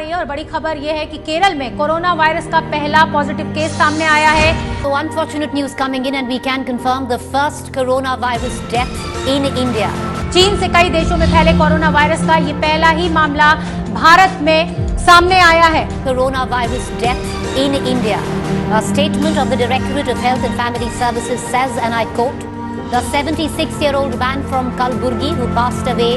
रही है और बड़ी खबर यह है कि केरल में कोरोना वायरस का पहला पॉजिटिव केस सामने आया है। So unfortunate news coming in and we can confirm the first coronavirus death in India. चीन से कई देशों में फैले कोरोना वायरस का ये पहला ही मामला भारत में सामने आया है। Coronavirus death in India. A statement of the Directorate of Health and Family Services says, and I quote, the 76-year-old man from Kalburgi who passed away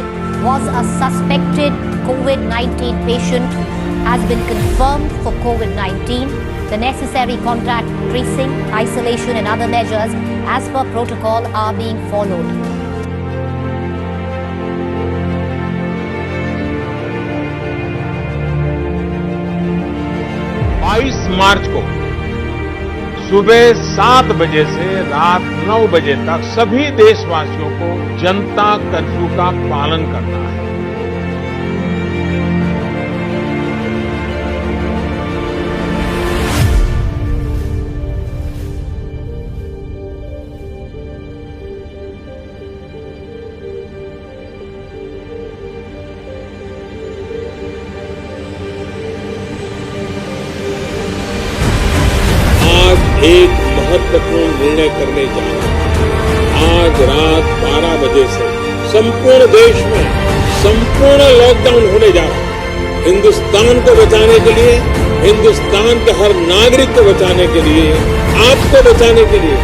was a suspected COVID-19 patient, has been confirmed for COVID-19. The necessary contact tracing, isolation and other measures as per protocol are being followed. मार्च को सुबह 7 बजे से रात 9 बजे तक सभी देशवासियों को जनता कर्फ्यू का पालन करना है। एक महत्वपूर्ण निर्णय करने जा रहे हैं। आज रात 12 बजे से संपूर्ण देश में संपूर्ण लॉकडाउन होने जा रहा है। हिंदुस्तान को बचाने के लिए, हिंदुस्तान के हर नागरिक को बचाने के लिए, आपको बचाने के लिए,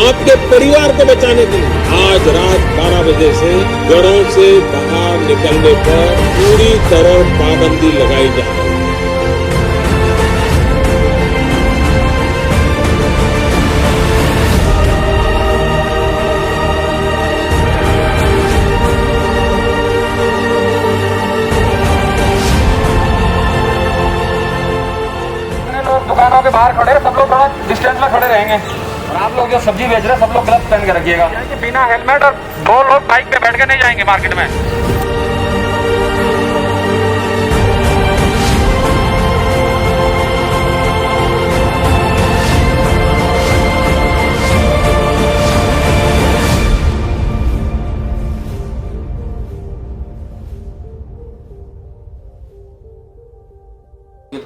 आपके परिवार को बचाने के लिए आज रात 12 बजे से घरों से बाहर निकलने पर पूरी तरह पाबंदी लगाई जा रही है। दुकानों के बाहर खड़े, सब लोग थोड़ा डिस्टेंस में खड़े रहेंगे और आप लोग जो सब्जी बेच रहे हैं सब लोग ग्लव्स पहन के रखिएगा। बिना हेलमेट और 2 लोग बाइक पे बैठ के नहीं जाएंगे मार्केट में।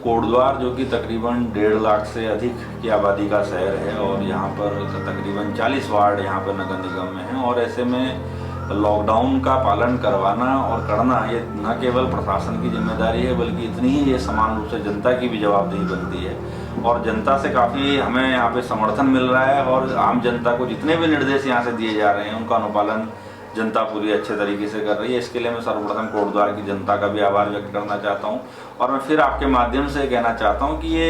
कोटद्वार जो कि तकरीबन 1.5 लाख से अधिक की आबादी का शहर है और यहाँ पर तकरीबन 40 वार्ड यहाँ पर नगर निगम में हैं और ऐसे में लॉकडाउन का पालन करवाना और करना ये न केवल प्रशासन की जिम्मेदारी है बल्कि इतनी ही ये समान रूप से जनता की भी जवाबदेही बनती है और जनता से काफ़ी हमें यहाँ पे समर्थन मिल रहा है और आम जनता को जितने भी निर्देश यहाँ से दिए जा रहे हैं उनका अनुपालन जनता पूरी अच्छे तरीके से कर रही है। इसके लिए मैं सर्वप्रथम कोटद्वार की जनता का भी आभार व्यक्त करना चाहता हूं और मैं फिर आपके माध्यम से कहना चाहता हूं कि ये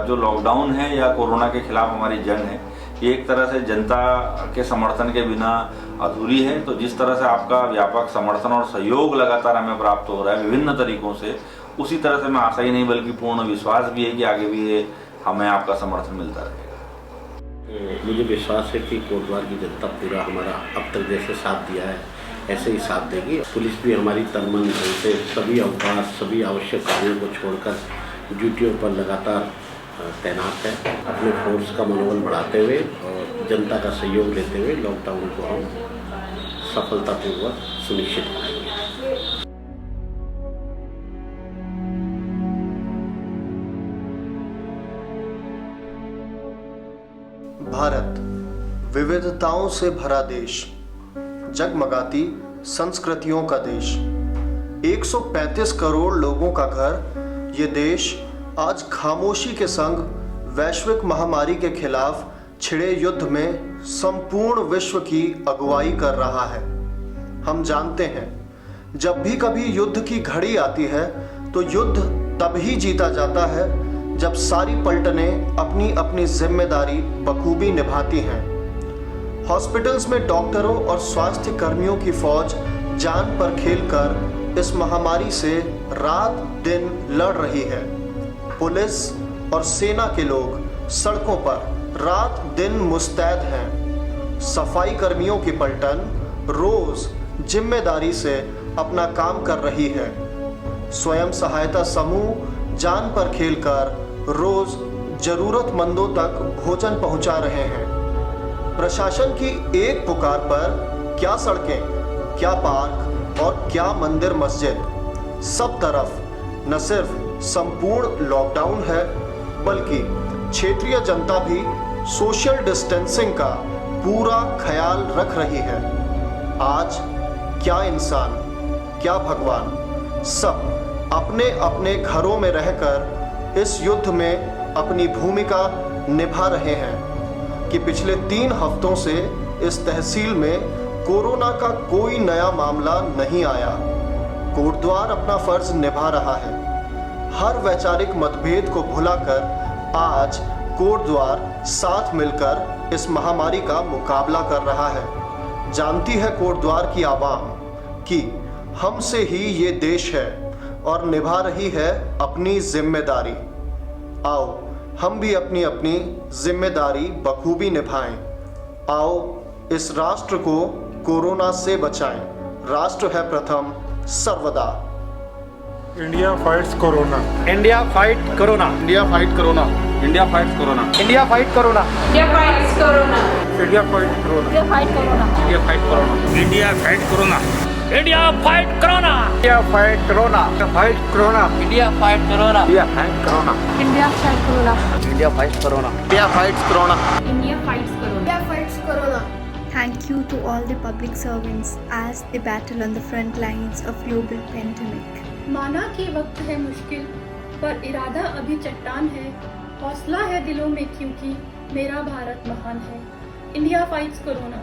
जो लॉकडाउन है या कोरोना के खिलाफ हमारी जंग है ये एक तरह से जनता के समर्थन के बिना अधूरी है। तो जिस तरह से आपका व्यापक समर्थन और सहयोग लगातार हमें प्राप्त हो रहा है विभिन्न तरीकों से, उसी तरह से मैं आशा ही नहीं बल्कि पूर्ण विश्वास भी है कि आगे भी ये हमें आपका समर्थन मिलता रहेगा। मुझे विश्वास है कि कोटद्वार की जनता पूरा हमारा अब तक जैसे साथ दिया है ऐसे ही साथ देगी। पुलिस भी हमारी तन-मन धन से सभी अवकाश, सभी आवश्यक कार्यों को छोड़कर ड्यूटियों पर लगातार तैनात है। अपने फोर्स का मनोबल बढ़ाते हुए और जनता का सहयोग लेते हुए लॉकडाउन को हम सफलतापूर्वक सुनिश्चित करेंगे। भारत विविधताओं से भरा देश, जगमगाती संस्कृतियों का देश, 135 करोड़ लोगों का घर, ये देश आज खामोशी के संग वैश्विक महामारी के खिलाफ छिड़े युद्ध में संपूर्ण विश्व की अगुवाई कर रहा है। हम जानते हैं जब भी कभी युद्ध की घड़ी आती है तो युद्ध तब ही जीता जाता है जब सारी पलटनें अपनी अपनी जिम्मेदारी बखूबी निभाती हैं। हॉस्पिटल्स में डॉक्टरों और स्वास्थ्य कर्मियों की फौज जान पर खेलकर इस महामारी से रात दिन लड़ रही है। पुलिस और सेना के लोग सड़कों पर रात दिन मुस्तैद हैं। सफाई कर्मियों की पलटन रोज जिम्मेदारी से अपना काम कर रही है। स्वयं सहायता समूह जान पर खेलकर रोज जरूरतमंदों तक भोजन पहुंचा रहे हैं। प्रशासन की एक पुकार पर क्या सड़कें, क्या पार्क और क्या मंदिर मस्जिद, सब तरफ न सिर्फ संपूर्ण लॉकडाउन है, बल्कि क्षेत्रीय जनता भी सोशल डिस्टेंसिंग का पूरा ख्याल रख रही है। आज क्या इंसान, क्या भगवान, सब अपने अपने घरों में रहकर इस युद्ध में अपनी भूमिका निभा रहे हैं कि पिछले 3 हफ्तों से इस तहसील में कोरोना का कोई नया मामला नहीं आया। कोटद्वार अपना फर्ज निभा रहा है। हर वैचारिक मतभेद को भुलाकर आज कोटद्वार साथ मिलकर इस महामारी का मुकाबला कर रहा है। जानती है कोटद्वार की आवाम कि हमसे ही ये देश है और निभा रही है अपनी जिम्मेदारी। आओ हम भी अपनी अपनी जिम्मेदारी बखूबी निभाएं। आओ इस राष्ट्र को कोरोना से बचाएं। राष्ट्र है प्रथम सर्वदा। India fights corona. India fight corona. India fight corona. India fights corona. India fight corona. India fights corona. India fight corona. India fight corona. India fight corona. India fight corona. India fight corona. India fight corona. Fight corona. India fight corona. India fight corona. India fight corona. India fight corona. India fights corona. India fights corona. India fights corona. Thank you to all the public servants as they battle on the front lines of global pandemic. माना कि वक्त है मुश्किल पर इरादा अभी चट्टान है, हौसला है दिलों में क्योंकि मेरा भारत महान है। India fights corona.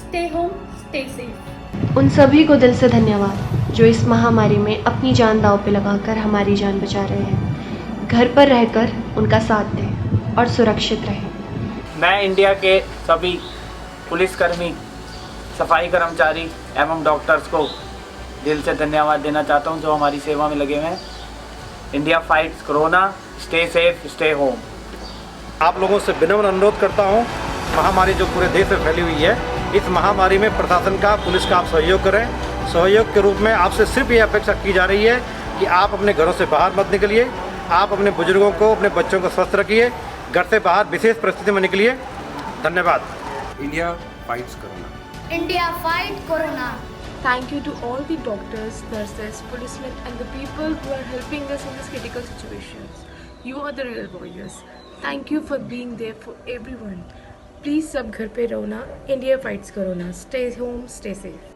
Stay home, stay safe. उन सभी को दिल से धन्यवाद जो इस महामारी में अपनी जान दांव पे लगाकर हमारी जान बचा रहे हैं। घर पर रहकर उनका साथ दें और सुरक्षित रहें। मैं इंडिया के सभी पुलिसकर्मी, सफाई कर्मचारी एवं डॉक्टर्स को दिल से धन्यवाद देना चाहता हूं जो हमारी सेवा में लगे हुए हैं। India fights corona. Stay safe, stay home. आप लोगों से विनम्र अनुरोध करता हूं, महामारी जो पूरे देश में फैली हुई है, इस महामारी में प्रशासन का, पुलिस का आप सहयोग करें। सहयोग के रूप में आपसे सिर्फ ये अपेक्षा की जा रही है कि आप अपने घरों से बाहर मत निकलिए। आप अपने बुजुर्गों को, अपने बच्चों को स्वस्थ रखिए। घर से बाहर विशेष परिस्थिति में निकलिए। धन्यवाद। India fights corona. India fight corona. Thank you to all the doctors, nurses, policemen and the people who are helping us in this critical situations. You are the real warriors. Thank you for being there for everyone. Please सब घर पे रहो ना। India fights corona. Stay home, stay safe.